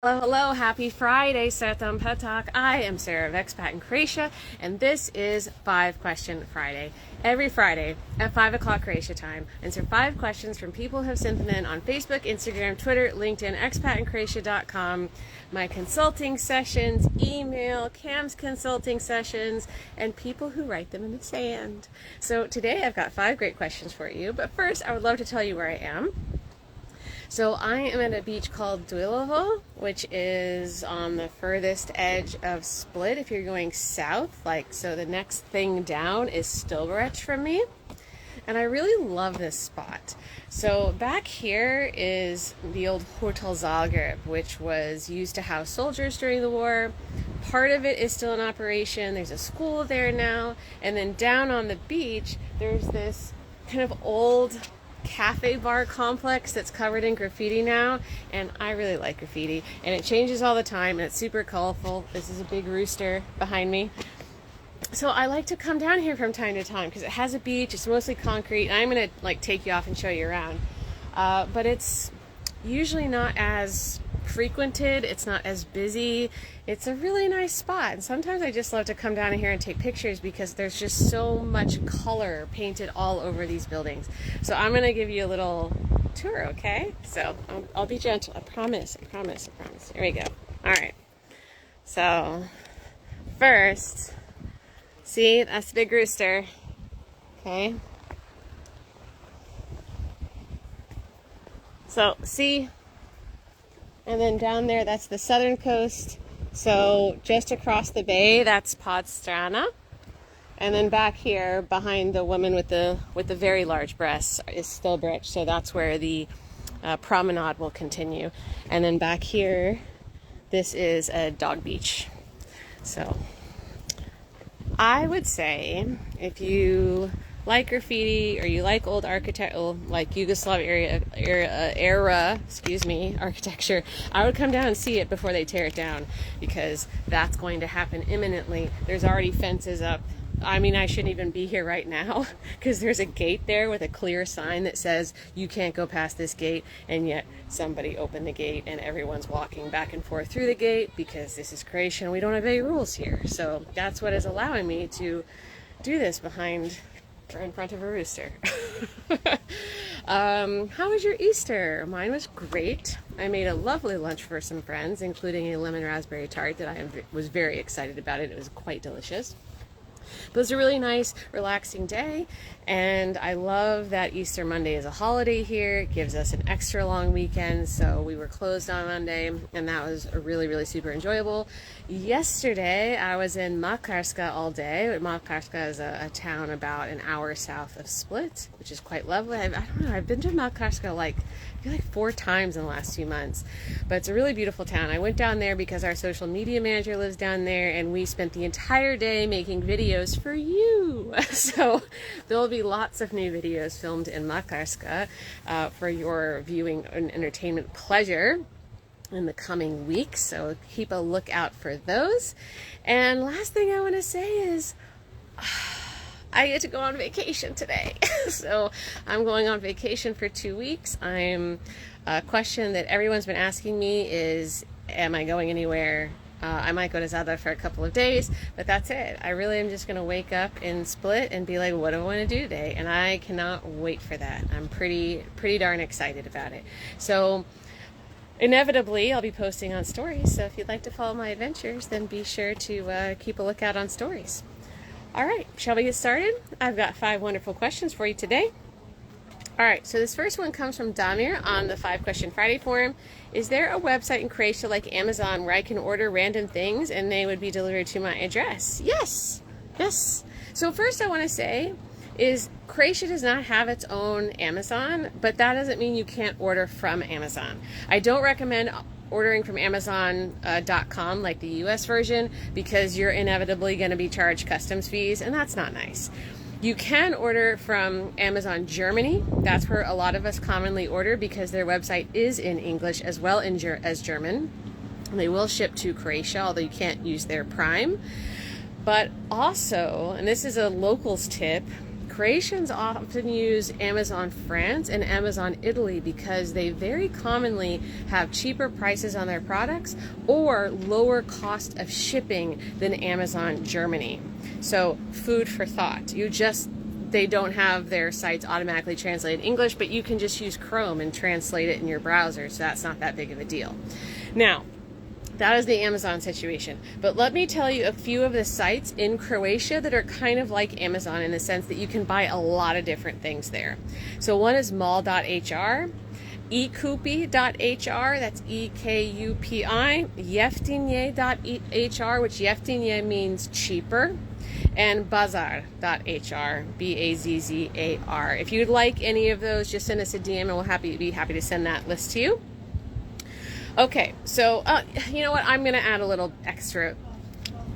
Hello, hello, happy Friday, Satam Patak. I am Sarah of Expat in Croatia, and this is 5 Question Friday. Every Friday at 5 o'clock Croatia time, answer 5 questions from people who have sent them in on Facebook, Instagram, Twitter, LinkedIn, expatinCroatia.com, my consulting sessions, email, Cam's consulting sessions, and people who write them in the sand. So today I've got 5 great questions for you, but first I would love to tell you where I am. So I am at a beach called Duilovo, which is on the furthest edge of Split if you're going south. So the next thing down is Stilbrec from me. And I really love this spot. So back here is the old Hotel Zagreb, which was used to house soldiers during the war. Part of it is still in operation. There's a school there now. And then down on the beach, there's this kind of old cafe bar complex that's covered in graffiti now, and I really like graffiti, and it changes all the time, and it's super colorful. This is a big rooster behind me. So I like to come down here from time to time because it has a beach. It's mostly concrete, and I'm gonna take you off and show you around, but it's usually not as frequented, it's not as busy. It's a really nice spot, and sometimes I just love to come down here and take pictures because there's just so much color painted all over these buildings. So I'm gonna give you a little tour, okay? So I'll be gentle, I promise. Here we go. All right, so first, see, that's the big rooster, okay? So see, and then down there, that's the southern coast. So just across the bay, that's Podstrana. And then back here, behind the woman with the very large breasts, is Stilbrec. So that's where the promenade will continue. And then back here, this is a dog beach. So I would say if you like graffiti or you like old architecture, like Yugoslav era, architecture, I would come down and see it before they tear it down, because that's going to happen imminently. There's already fences up. I mean, I shouldn't even be here right now because there's a gate there with a clear sign that says you can't go past this gate, and yet somebody opened the gate and everyone's walking back and forth through the gate because this is Croatia and we don't have any rules here. So that's what is allowing me to do this in front of a rooster. How was your Easter? Mine was great. I made a lovely lunch for some friends, including a lemon raspberry tart that I was very excited about. It was quite delicious. But it was a really nice, relaxing day, and I love that Easter Monday is a holiday here. It gives us an extra long weekend, so we were closed on Monday, and that was really, really super enjoyable. Yesterday, I was in Makarska all day. Makarska is a town about an hour south of Split, which is quite lovely. I don't know, I've been to Makarska I feel like 4 times in the last few months, but it's a really beautiful town. I went down there because our social media manager lives down there, and we spent the entire day making videos for you. So there will be lots of new videos filmed in Makarska for your viewing and entertainment pleasure in the coming weeks, so keep a lookout for those. And last thing I want to say is I get to go on vacation today. So I'm going on vacation for 2 weeks. A question that everyone's been asking me is, am I going anywhere? I might go to Zadar for a couple of days, but that's it. I really am just going to wake up in Split and be like, what do I want to do today? And I cannot wait for that. I'm pretty darn excited about it. So inevitably, I'll be posting on stories. So if you'd like to follow my adventures, then be sure to keep a lookout on stories. All right, shall we get started? I've got 5 wonderful questions for you today. All right, so this first one comes from Damir on the 5 Question Friday forum. Is there a website in Croatia like Amazon where I can order random things and they would be delivered to my address? Yes. So first I want to say is Croatia does not have its own Amazon, but that doesn't mean you can't order from Amazon. I don't recommend ordering from Amazon.com like the US version, because you're inevitably going to be charged customs fees, and that's not nice. You can order from Amazon Germany. That's where a lot of us commonly order because their website is in English as well as German. And they will ship to Croatia, although you can't use their Prime. But also, and this is a locals tip, Croatians often use Amazon France and Amazon Italy because they very commonly have cheaper prices on their products or lower cost of shipping than Amazon Germany. So food for thought. They don't have their sites automatically translated in English, but you can just use Chrome and translate it in your browser, so that's not that big of a deal. Now, that is the Amazon situation. But let me tell you a few of the sites in Croatia that are kind of like Amazon in the sense that you can buy a lot of different things there. So one is mall.hr, ekupi.hr, that's E-K-U-P-I, jeftinje.hr, which jeftinje means cheaper, and bazar.hr, B-A-Z-Z-A-R. If you'd like any of those, just send us a DM and we'll be happy to send that list to you. Okay, so you know what? I'm going to add a little extra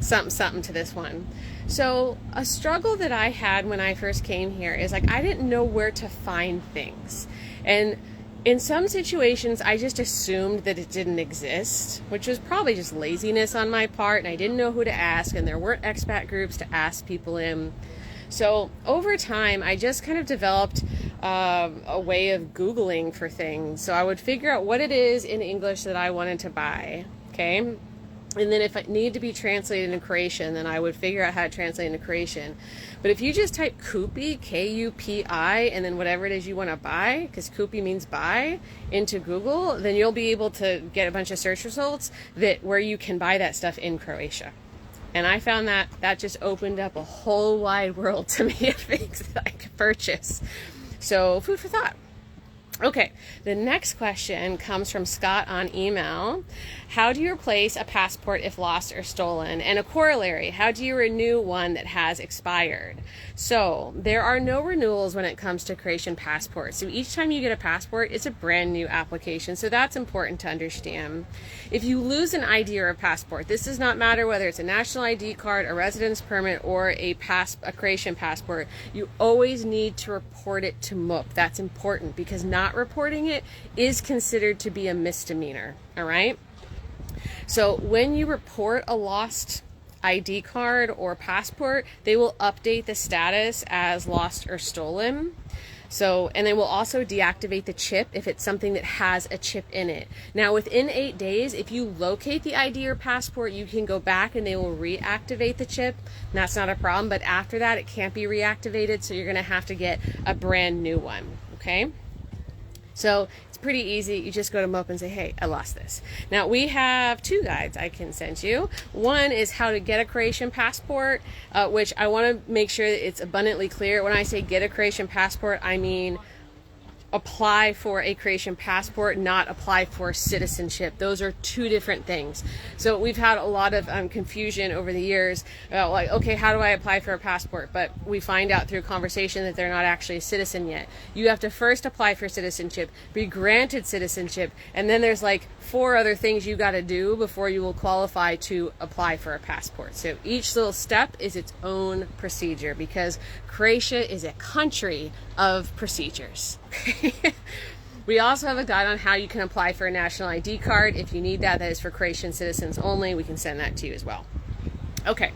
something to this one. So a struggle that I had when I first came here is like I didn't know where to find things. And in some situations, I just assumed that it didn't exist, which was probably just laziness on my part, and I didn't know who to ask, and there weren't expat groups to ask people in. So over time, I just kind of developed a way of Googling for things. So I would figure out what it is in English that I wanted to buy, okay? And then if it needed to be translated into Croatian, then I would figure out how to translate into Croatian. But if you just type Kupi, K-U-P-I, and then whatever it is you want to buy, because Kupi means buy, into Google, then you'll be able to get a bunch of search results where you can buy that stuff in Croatia. And I found that just opened up a whole wide world to me of things that I could purchase. So food for thought. Okay, the next question comes from Scott on email. How do you replace a passport if lost or stolen? And a corollary, how do you renew one that has expired? So there are no renewals when it comes to Croatian passports. So each time you get a passport, it's a brand new application. So that's important to understand. If you lose an ID or a passport, this does not matter whether it's a national ID card, a residence permit, or a Croatian passport, you always need to report it to MUP. That's important because not reporting it is considered to be a misdemeanor, all right? So when you report a lost ID card or passport, they will update the status as lost or stolen. So, and they will also deactivate the chip if it's something that has a chip in it. Now, within 8 days, if you locate the ID or passport, you can go back and they will reactivate the chip. And that's not a problem, but after that, it can't be reactivated, so you're gonna have to get a brand new one, okay? So it's pretty easy. You just go to MUP and say, hey, I lost this. Now we have 2 guides I can send you. One is how to get a Croatian passport, which I want to make sure that it's abundantly clear. When I say get a Croatian passport, I mean apply for a Croatian passport, not apply for citizenship. Those are 2 different things. So we've had a lot of confusion over the years about like, okay, how do I apply for a passport? But we find out through conversation that they're not actually a citizen yet. You have to first apply for citizenship, be granted citizenship, and then there's like 4 other things you got to do before you will qualify to apply for a passport. So each little step is its own procedure because Croatia is a country of procedures. We also have a guide on how you can apply for a national ID card. If you need that, that is for Croatian citizens only. We can send that to you as well. Okay.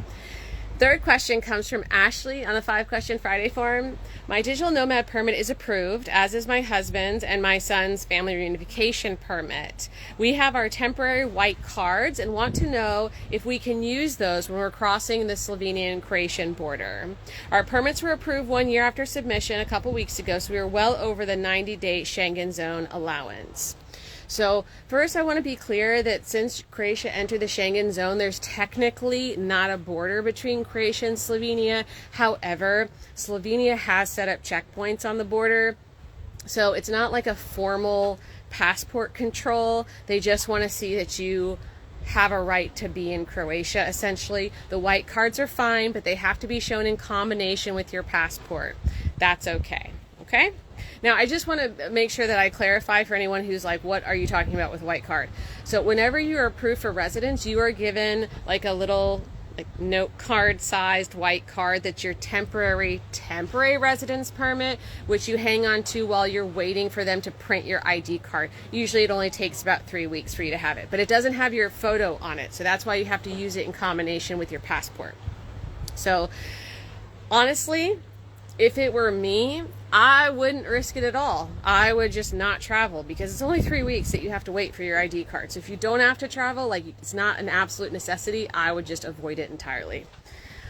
Third question comes from Ashley on the 5 Question Friday forum. My digital nomad permit is approved, as is my husband's and my son's family reunification permit. We have our temporary white cards and want to know if we can use those when we're crossing the Slovenian-Croatian border. Our permits were approved 1 year after submission a couple weeks ago, so we are well over the 90-day Schengen zone allowance. So first I want to be clear that since Croatia entered the Schengen zone, there's technically not a border between Croatia and Slovenia. However, Slovenia has set up checkpoints on the border. So it's not like a formal passport control. They just want to see that you have a right to be in Croatia, essentially. The white cards are fine, but they have to be shown in combination with your passport. That's okay. Okay? Now, I just want to make sure that I clarify for anyone who's like, what are you talking about with white card? So whenever you are approved for residence, you are given like a little note card sized white card that's your temporary residence permit, which you hang on to while you're waiting for them to print your ID card. Usually it only takes about 3 weeks for you to have it, but it doesn't have your photo on it. So that's why you have to use it in combination with your passport. So honestly, if it were me, I wouldn't risk it at all. I would just not travel because it's only 3 weeks that you have to wait for your ID card. So if you don't have to travel, like it's not an absolute necessity, I would just avoid it entirely.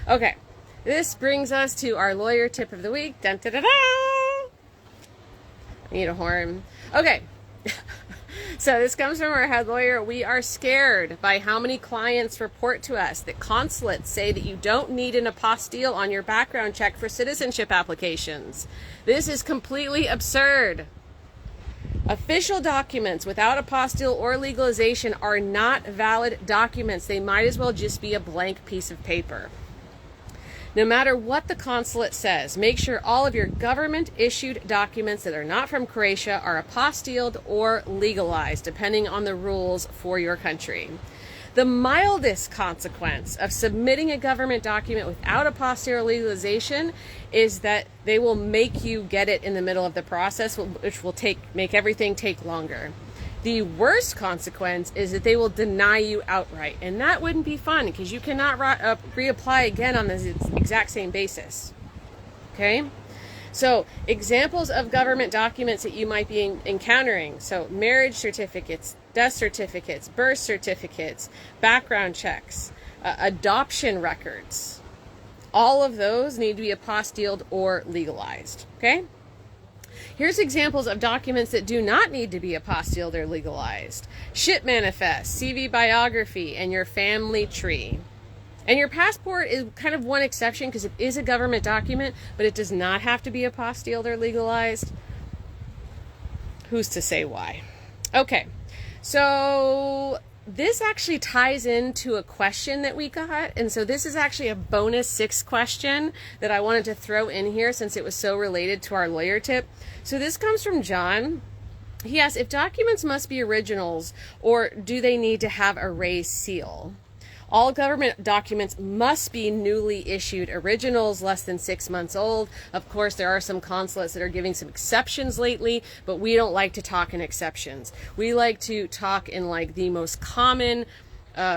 Okay, this brings us to our lawyer tip of the week. Dun, da, da, da. I need a horn. Okay. So this comes from our head lawyer. We are scared by how many clients report to us that consulates say that you don't need an apostille on your background check for citizenship applications. This is completely absurd. Official documents without apostille or legalization are not valid documents. They might as well just be a blank piece of paper. No matter what the consulate says, make sure all of your government-issued documents that are not from Croatia are apostilled or legalized, depending on the rules for your country. The mildest consequence of submitting a government document without apostille or legalization is that they will make you get it in the middle of the process, which will make everything take longer. The worst consequence is that they will deny you outright, and that wouldn't be fun because you cannot reapply again on this exact same basis. Okay? So, examples of government documents that you might be encountering. So, marriage certificates, death certificates, birth certificates, background checks, adoption records. All of those need to be apostilled or legalized. Okay? Here's examples of documents that do not need to be apostilled or legalized. Ship manifest, CV biography, and your family tree. And your passport is kind of one exception because it is a government document, but it does not have to be apostilled or legalized. Who's to say why? Okay, so this actually ties into a question that we got, and so this is actually a bonus 6th question that I wanted to throw in here since it was so related to our lawyer tip. So this comes from John. He asks, if documents must be originals or do they need to have a raised seal? All government documents must be newly issued originals less than 6 months old. Of course, there are some consulates that are giving some exceptions lately, but we don't like to talk in exceptions. We like to talk in like the most common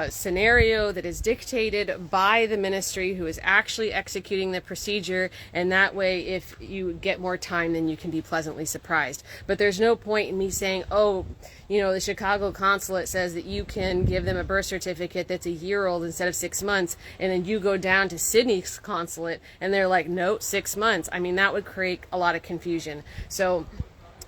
scenario that is dictated by the ministry who is actually executing the procedure, and that way if you get more time then you can be pleasantly surprised. But there's no point in me saying, oh, you know, the Chicago consulate says that you can give them a birth certificate that's a year old instead of 6 months, and then you go down to Sydney's consulate and they're like, no, 6 months. I mean, that would create a lot of confusion. So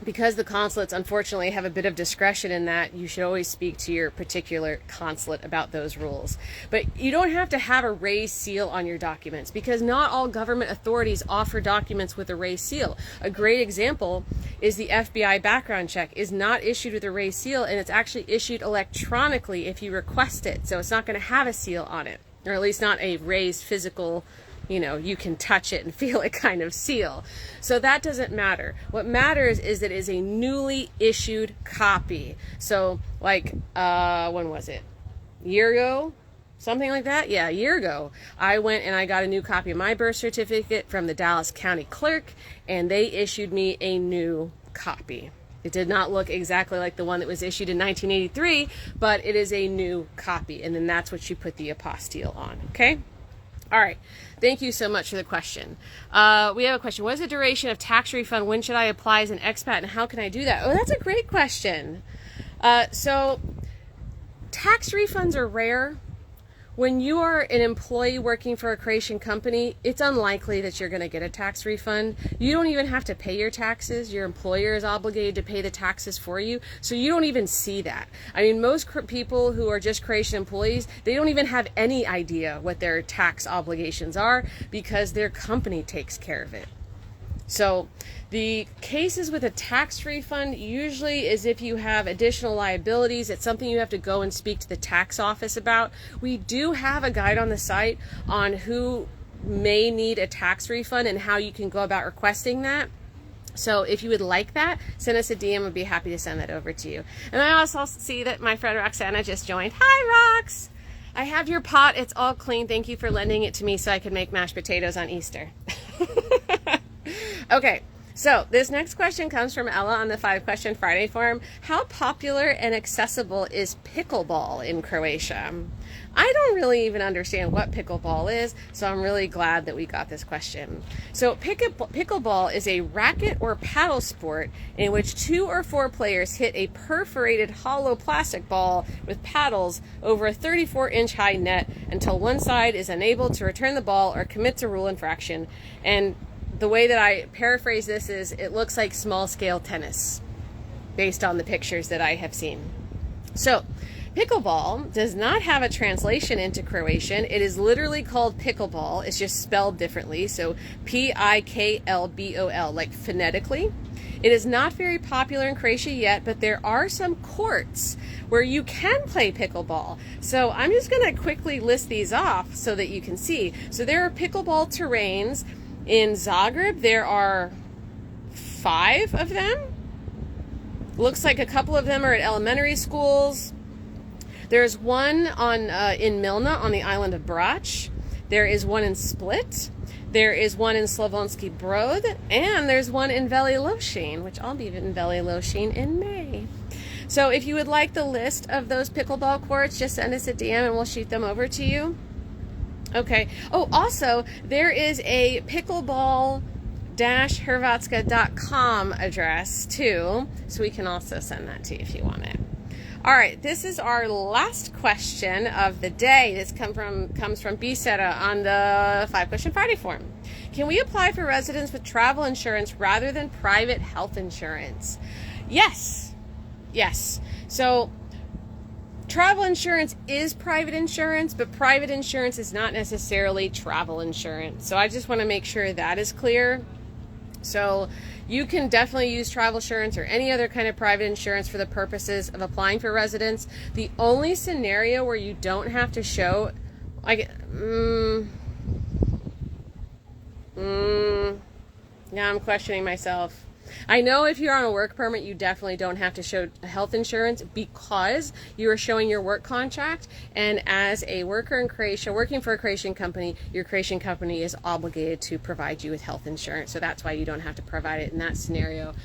because the consulates unfortunately have a bit of discretion in that, you should always speak to your particular consulate about those rules. But you don't have to have a raised seal on your documents because not all government authorities offer documents with a raised seal. A great example is the FBI background check is not issued with a raised seal, and it's actually issued electronically if you request it. So it's not going to have a seal on it, or at least not a raised physical, you know, you can touch it and feel it kind of seal. So that doesn't matter. What matters is that it is a newly issued copy. So like, when was it? A year ago? Something like that? Yeah, a year ago. I went and I got a new copy of my birth certificate from the Dallas County Clerk, and they issued me a new copy. It did not look exactly like the one that was issued in 1983, but it is a new copy, and then that's what you put the apostille on, okay? All right. Thank you so much for the question. We have a question. What is the duration of tax refund? When should I apply as an expat, and how can I do that? Oh, that's a great question. So tax refunds are rare. When you are an employee working for a Croatian company, it's unlikely that you're going to get a tax refund. You don't even have to pay your taxes. Your employer is obligated to pay the taxes for you, so you don't even see that. I mean, most people who are just Croatian employees, they don't even have any idea what their tax obligations are because their company takes care of it. So the cases with a tax refund usually is if you have additional liabilities. It's something you have to go and speak to the tax office about. We do have a guide on the site on who may need a tax refund and how you can go about requesting that. So if you would like that, send us a DM. I'd be happy to send that over to you. And I also see that my friend Roxana just joined. Hi, Rox! I have your pot. It's all clean. Thank you for lending it to me so I could make mashed potatoes on Easter. Okay. So this next question comes from Ella on the 5 Question Friday forum. How popular and accessible is pickleball in Croatia? I don't really even understand what pickleball is, so I'm really glad that we got this question. So pickleball is a racket or paddle sport in which 2 or 4 players hit a perforated hollow plastic ball with paddles over a 34-inch high net until one side is unable to return the ball or commits a rule infraction. And the way that I paraphrase this is it looks like small-scale tennis based on the pictures that I have seen. So pickleball does not have a translation into Croatian. It is literally called pickleball. It's just spelled differently. So P-I-K-L-B-O-L, like phonetically. It is not very popular in Croatia yet, but there are some courts where you can play pickleball. So I'm just going to quickly list these off so that you can see. So there are pickleball terrains. In Zagreb, there are 5 of them. Looks like a couple of them are at elementary schools. There's one in Milna on the island of Brač. There is one in Split. There is one in Slavonski Brod. And there's one in Veli Lošinj, which I'll be in Veli Lošinj in May. So if you would like the list of those pickleball courts, just send us a DM and we'll shoot them over to you. Okay. Oh, also, there is a pickleball-hrvatska.com address, too, so we can also send that to you if you want it. All right, this is our last question of the day. This comes from Bisera on the 5 Question Friday forum. Can we apply for residents with travel insurance rather than private health insurance? Yes. Yes. So travel insurance is private insurance, but private insurance is not necessarily travel insurance. So I just want to make sure that is clear. So you can definitely use travel insurance or any other kind of private insurance for the purposes of applying for residence. The only scenario where you don't have to show, now I'm questioning myself. I know if you're on a work permit, you definitely don't have to show health insurance because you are showing your work contract. And as a worker in Croatia, working for a Croatian company, your Croatian company is obligated to provide you with health insurance. So that's why you don't have to provide it in that scenario.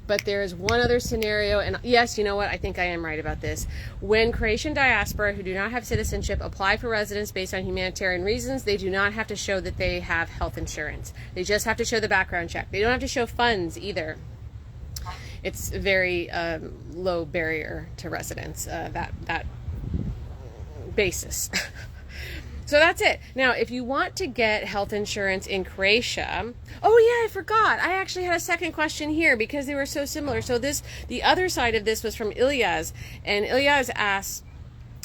But there is one other scenario, and yes, you know what? I think I am right about this. When Croatian diaspora who do not have citizenship apply for residence based on humanitarian reasons, they do not have to show that they have health insurance. They just have to show the background check. They don't have to show funds either. It's a very low barrier to residence, that basis. So that's it. Now, if you want to get health insurance in Croatia, oh yeah, I forgot. I actually had a second question here because they were so similar. So the other side of this was from Ilyas, and Ilyas asked,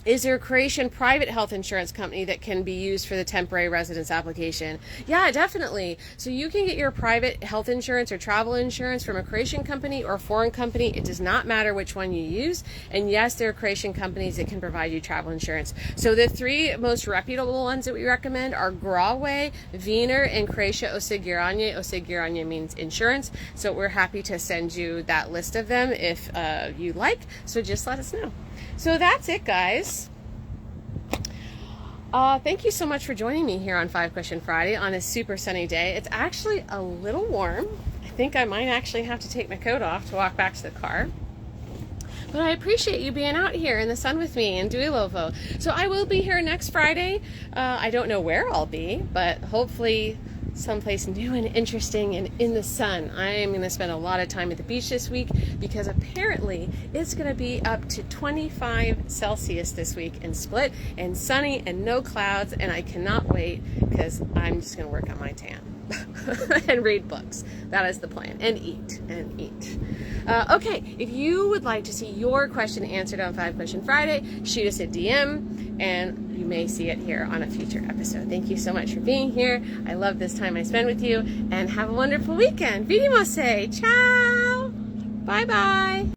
is there a Croatian private health insurance company that can be used for the temporary residence application? Yeah, definitely. So you can get your private health insurance or travel insurance from a Croatian company or a foreign company. It does not matter which one you use. And yes, there are Croatian companies that can provide you travel insurance. So the 3 most reputable ones that we recommend are Grawe, Wiener, and Croatia Osiguranje. Osiguranje means insurance. So we're happy to send you that list of them if you like. So just let us know. So that's it, guys. Thank you so much for joining me here on 5 Question Friday on a super sunny day. It's actually a little warm. I think I might actually have to take my coat off to walk back to the car. But I appreciate you being out here in the sun with me in Duilovo. So I will be here next Friday. I don't know where I'll be, but hopefully someplace new and interesting and in the sun. I am going to spend a lot of time at the beach this week because apparently it's going to be up to 25 Celsius this week in Split and sunny and no clouds, and I cannot wait because I'm just going to work on my tan and read books. That is the plan. And eat. Okay, if you would like to see your question answered on 5 Question Friday, shoot us a DM and you may see it here on a future episode. Thank you so much for being here. I love this time I spend with you, and have a wonderful weekend. Vidimo se. Ciao. Bye-bye.